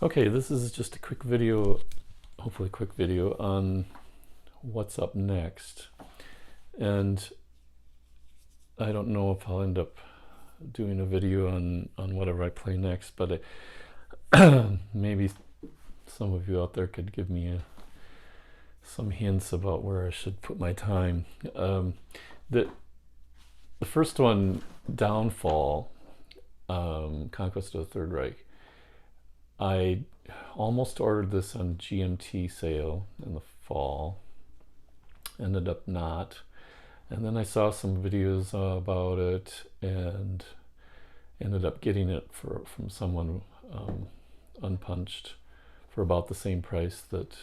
Okay, this is just a quick video, hopefully a quick video on what's up next. And I don't know if I'll end up doing a video on whatever I play next, but maybe some of you out there could give me some hints about where I should put my time. The first one, Downfall, Conquest of the Third Reich, I almost ordered this on GMT sale in the fall, ended up not. And then I saw some videos about it and ended up getting it from someone unpunched for about the same price that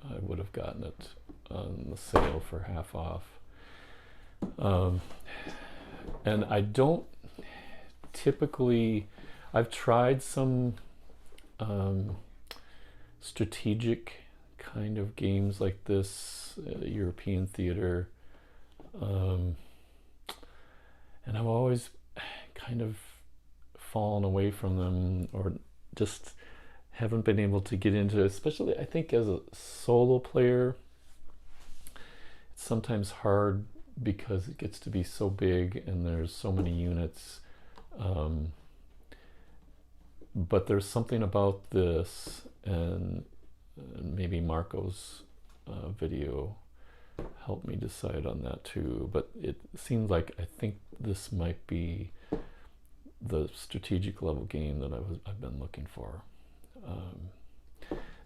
I would have gotten it on the sale for half off. And I don't typically, I've tried some strategic kind of games like this, European theater, and I've always kind of fallen away from them, or just haven't been able to get into it. Especially, I think, as a solo player, it's sometimes hard because it gets to be so big and there's so many units. But there's something about this, and maybe Marco's video helped me decide on that too. But it seems like I think this might be the strategic level game that I've been looking for.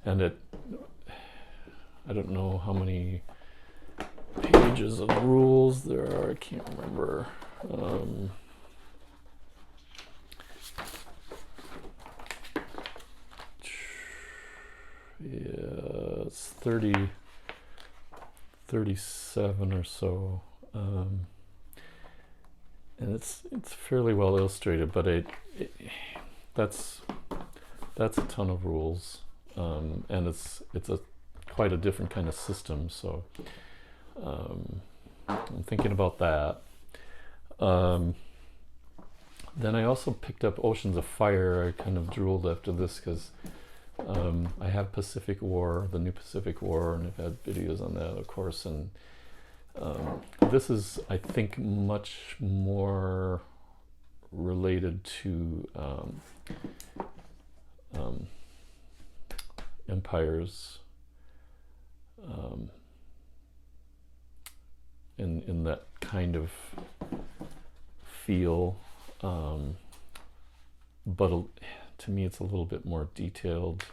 And I don't know how many pages of rules there are. I can't remember. Yeah, it's 37 or so, and it's fairly well illustrated, but that's a ton of rules, and it's quite a different kind of system. So I'm thinking about that. Then I also picked up Oceans of Fire. I kind of drooled after this because I have Pacific War, the new Pacific War, and I've had videos on that, of course. And this is, I think, much more related to empires, in that kind of feel, but to me it's a little bit more detailed.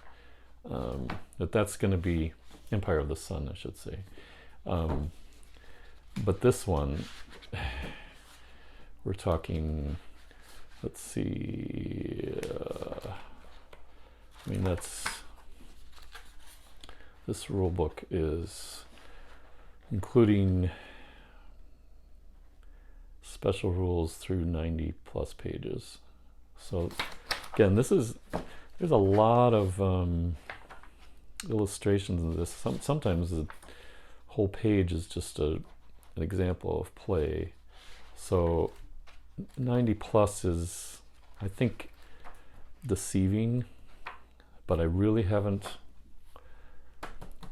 That's going to be Empire of the Sun, I should say. But this one, we're talking, let's see, I mean, this rule book is including special rules through 90 plus pages. So again, there's a lot of illustrations of this. Sometimes the whole page is just an example of play. So 90 plus is, I think, deceiving, but I really haven't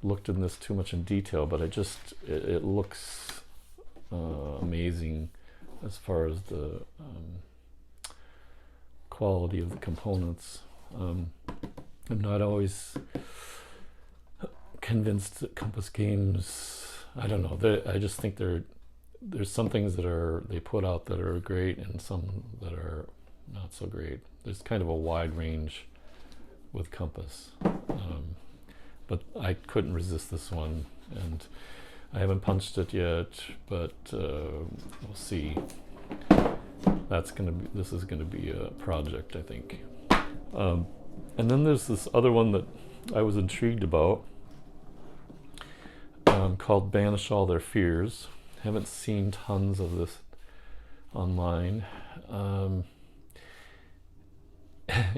looked in this too much in detail, but it looks amazing as far as the quality of the components. I'm not always convinced that Compass Games, I don't know, I just think there's some things that they put out that are great and some that are not so great. There's kind of a wide range with Compass, but I couldn't resist this one, and I haven't punched it yet, but we'll see. This is gonna be a project, I think. And then there's this other one that I was intrigued about, called Banish All Their Fears. Haven't seen tons of this online. And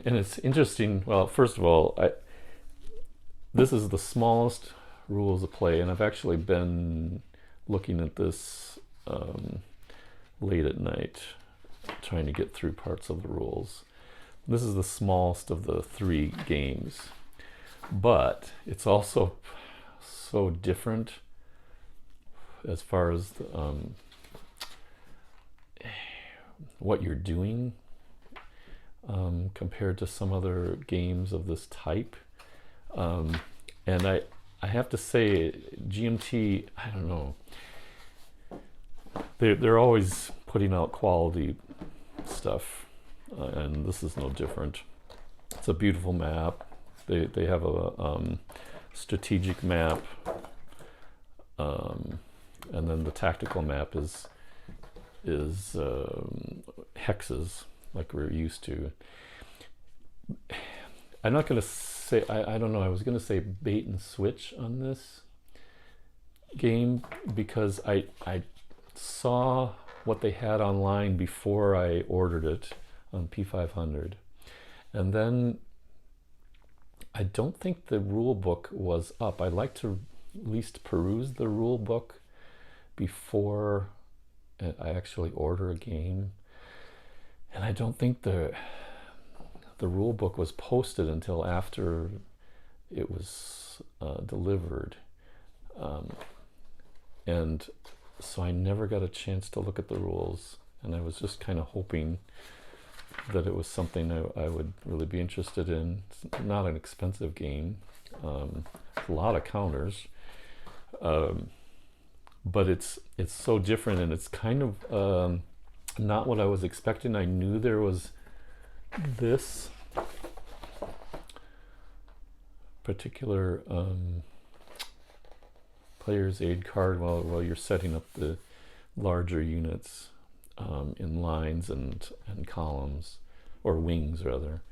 it's interesting. Well, first of all, this is the smallest rules of play, and I've actually been looking at this late at night, trying to get through parts of the rules. This is the smallest of the 3 games, but it's also so different as far as the, what you're doing compared to some other games of this type. And I have to say, GMT, I don't know, they're always putting out quality stuff, and this is no different. It's a beautiful map. They have a strategic map, and then the tactical map is hexes like we're used to. I'm not going to say, I don't know, I was going to say bait and switch on this game because I saw what they had online before I ordered it on P500. And then I don't think the rule book was up. I'd like to at least peruse the rule book before I actually order a game. And I don't think the rule book was posted until after it was delivered. And so I never got a chance to look at the rules, and I was just kind of hoping that it was something I would really be interested in. It's not an expensive game, a lot of counters, but it's so different, and it's kind of not what I was expecting. I knew there was this particular player's aid card while you're setting up the larger units in lines and columns, or wings rather.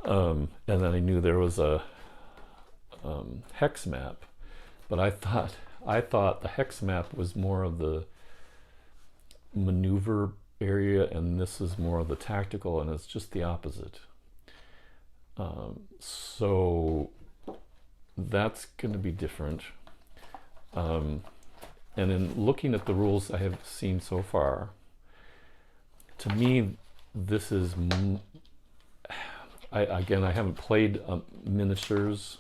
And then I knew there was a hex map, but I thought the hex map was more of the maneuver area, and this is more of the tactical, and it's just the opposite. So that's going to be different. And in looking at the rules I have seen so far, to me, this is, I haven't played miniatures,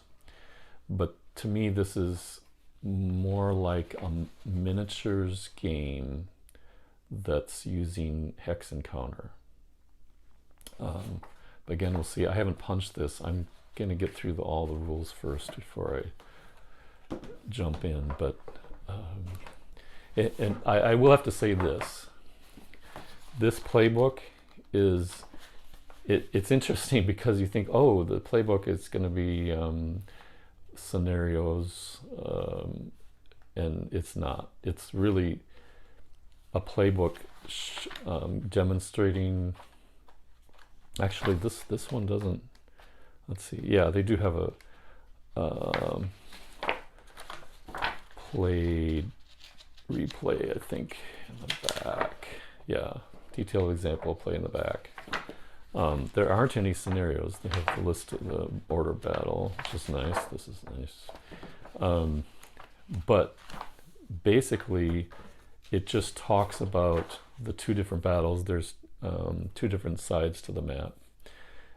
but to me this is more like a miniatures game that's using hex and counter. But again, we'll see. I haven't punched this. I'm going to get through all the rules first before I jump in. But and I will have to say this. This playbook is, it's interesting because you think, oh, the playbook is going to be scenarios, and it's not. It's really a playbook demonstrating. Actually, this one doesn't. Let's see. Yeah, they do have a replay, I think, in the back. Yeah, detailed example play in the back. There aren't any scenarios. They have the list of the order battle, which is nice. This is nice. But basically, it just talks about the 2 different battles. There's 2 different sides to the map.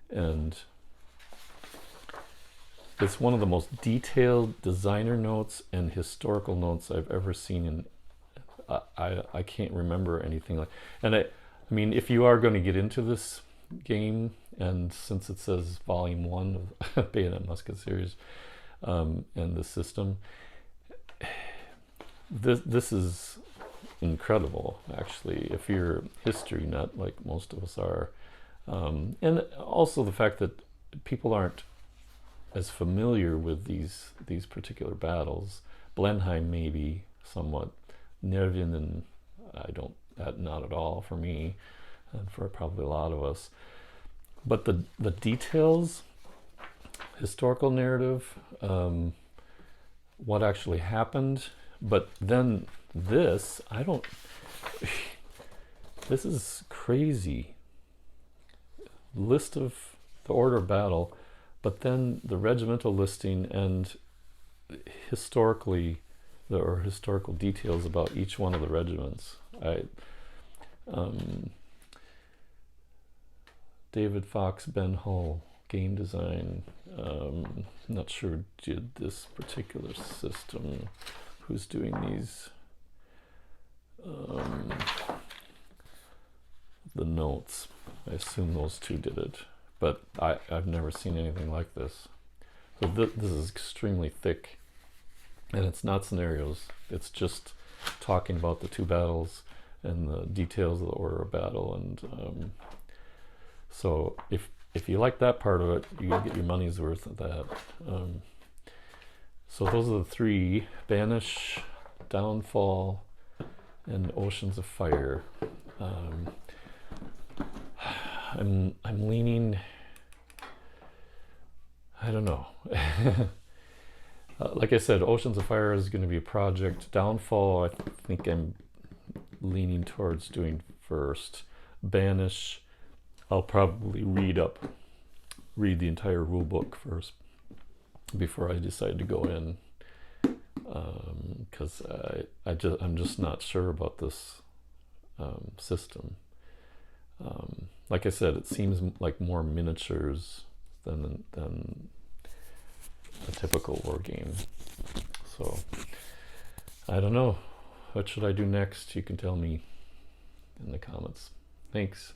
And it's one of the most detailed designer notes and historical notes I've ever seen in, I can't remember anything like. And I mean, if you are going to get into this game, and since it says Volume 1 of Bayonet Musket Series and the system, this is incredible, actually, if you're a history nut like most of us are. And also the fact that people aren't as familiar with these particular battles. Blenheim maybe somewhat, Nervin, and not at all for me, and for probably a lot of us. But the details, historical narrative, what actually happened, but then this is crazy. List of the order of battle, but then the regimental listing and historical details about each one of the David Fox, Ben Hull, game design. Not sure who did this particular system. Who's doing these? The notes. I assume those two did it, but I've never seen anything like this. So this is extremely thick, and it's not scenarios. It's just talking about the two battles and the details of the order of battle. And so if you like that part of it, you get your money's worth of that. So those are the three: Banish, Downfall, and Oceans of Fire. I'm leaning, I don't know. Like I said, Oceans of Fire is going to be a project. Downfall, I think I'm leaning towards doing first. Banish, I'll probably read the entire rule book first before I decide to go in, because I'm just not sure about this system. Like I said, it seems like more miniatures than a typical war game. So I don't know. What should I do next? You can tell me in the comments. Thanks.